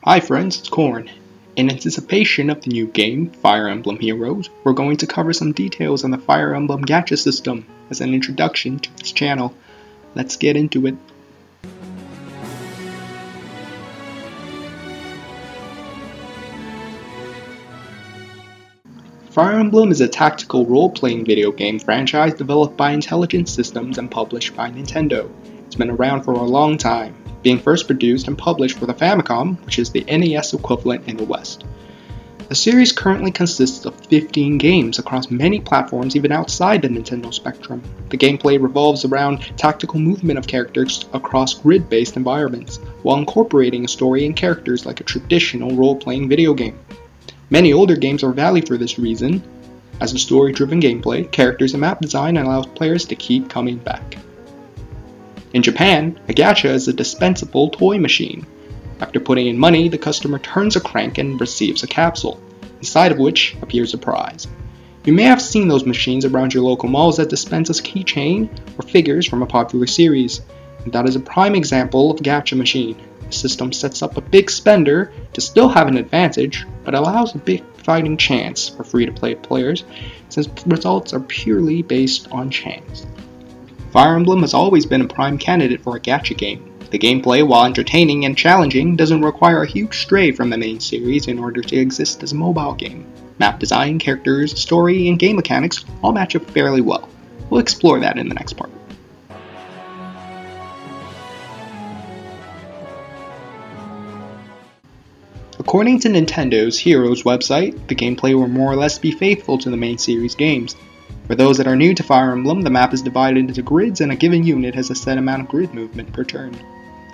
Hi friends, it's Corn. In anticipation of the new game, Fire Emblem Heroes, we're going to cover some details on the Fire Emblem gacha system as an introduction to this channel. Let's get into it. Fire Emblem is a tactical role-playing video game franchise developed by Intelligent Systems and published by Nintendo. It's been around for a long time, being first produced and published for the Famicom, which is the NES equivalent in the West. The series currently consists of 15 games across many platforms even outside the Nintendo spectrum. The gameplay revolves around tactical movement of characters across grid-based environments, while incorporating a story and characters like a traditional role-playing video game. Many older games are valued for this reason, as the story-driven gameplay, characters, and map design allows players to keep coming back. In Japan, a gacha is a dispensable toy machine. After putting in money, the customer turns a crank and receives a capsule, inside of which appears a prize. You may have seen those machines around your local malls that dispense a keychain or figures from a popular series, and that is a prime example of a gacha machine. The system sets up a big spender to still have an advantage, but allows a big fighting chance for free-to-play players, since results are purely based on chance. Fire Emblem has always been a prime candidate for a gacha game. The gameplay, while entertaining and challenging, doesn't require a huge stray from the main series in order to exist as a mobile game. Map design, characters, story, and game mechanics all match up fairly well. We'll explore that in the next part. According to Nintendo's Heroes website, the gameplay will more or less be faithful to the main series games. For those that are new to Fire Emblem, the map is divided into grids and a given unit has a set amount of grid movement per turn.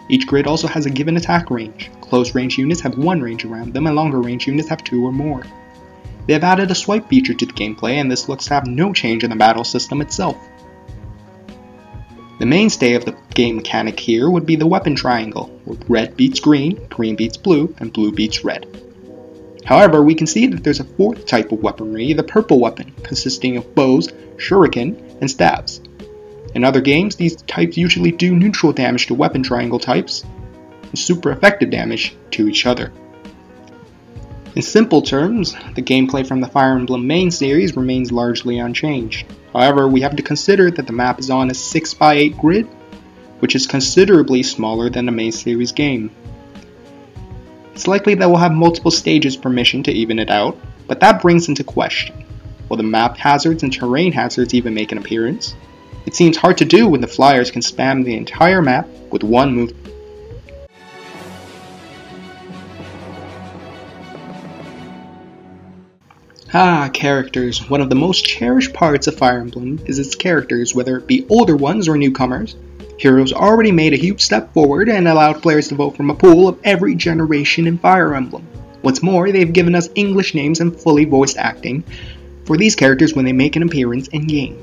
Each grid also has a given attack range. Close range units have one range around them and longer range units have two or more. They have added a swipe feature to the gameplay, and this looks to have no change in the battle system itself. The mainstay of the game mechanic here would be the weapon triangle, where red beats green, green beats blue, and blue beats red. However, we can see that there's a fourth type of weaponry, the purple weapon, consisting of bows, shuriken, and stabs. In other games, these types usually do neutral damage to weapon triangle types, and super effective damage to each other. In simple terms, the gameplay from the Fire Emblem main series remains largely unchanged. However, we have to consider that the map is on a 6x8 grid, which is considerably smaller than the main series game. It's likely that we'll have multiple stages per mission to even it out, but that brings into question, will the map hazards and terrain hazards even make an appearance? It seems hard to do when the flyers can spam the entire map with one move. Characters. One of the most cherished parts of Fire Emblem is its characters, whether it be older ones or newcomers. Heroes already made a huge step forward and allowed players to vote from a pool of every generation in Fire Emblem. What's more, they've given us English names and fully voiced acting for these characters when they make an appearance in-game.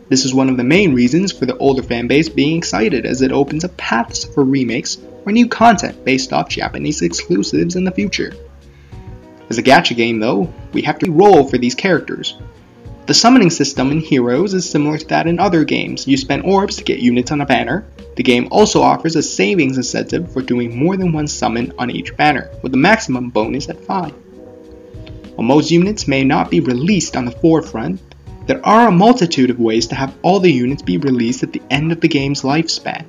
This is one of the main reasons for the older fanbase being excited, as it opens up paths for remakes or new content based off Japanese exclusives in the future. As a gacha game though, we have to roll for these characters. The summoning system in Heroes is similar to that in other games. You spend orbs to get units on a banner. The game also offers a savings incentive for doing more than one summon on each banner, with a maximum bonus at 5. While most units may not be released on the forefront, there are a multitude of ways to have all the units be released at the end of the game's lifespan.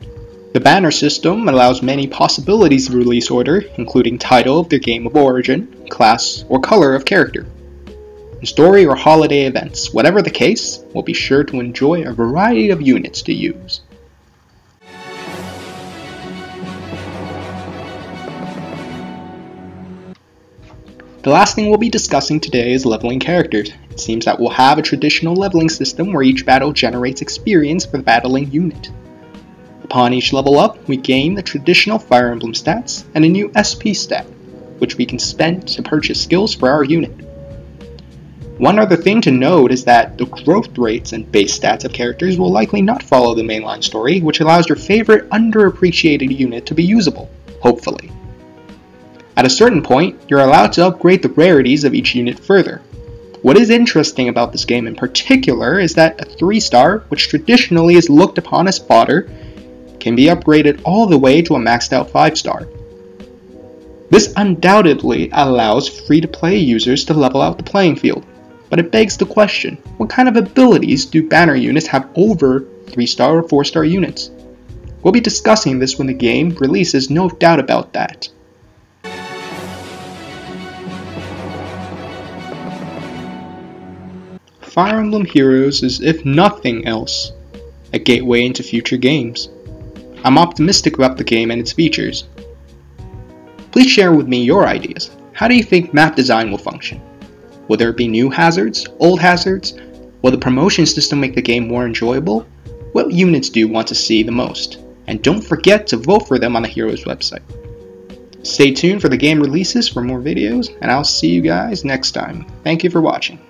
The banner system allows many possibilities of release order, including title of their game of origin, class, or color of character. In story or holiday events, whatever the case, we'll be sure to enjoy a variety of units to use. The last thing we'll be discussing today is leveling characters. It seems that we'll have a traditional leveling system where each battle generates experience for the battling unit. Upon each level up, we gain the traditional Fire Emblem stats and a new SP stat, which we can spend to purchase skills for our unit. One other thing to note is that the growth rates and base stats of characters will likely not follow the mainline story, which allows your favorite underappreciated unit to be usable, hopefully. At a certain point, you're allowed to upgrade the rarities of each unit further. What is interesting about this game in particular is that a 3-star, which traditionally is looked upon as fodder, can be upgraded all the way to a maxed out 5-star. This undoubtedly allows free-to-play users to level out the playing field, but it begs the question, what kind of abilities do banner units have over 3-star or 4-star units? We'll be discussing this when the game releases, no doubt about that. Fire Emblem Heroes is, if nothing else, a gateway into future games. I'm optimistic about the game and its features. Please share with me your ideas. How do you think map design will function? Will there be new hazards, old hazards? Will the promotion system make the game more enjoyable? What units do you want to see the most? And don't forget to vote for them on the Heroes website. Stay tuned for the game releases for more videos, and I'll see you guys next time. Thank you for watching.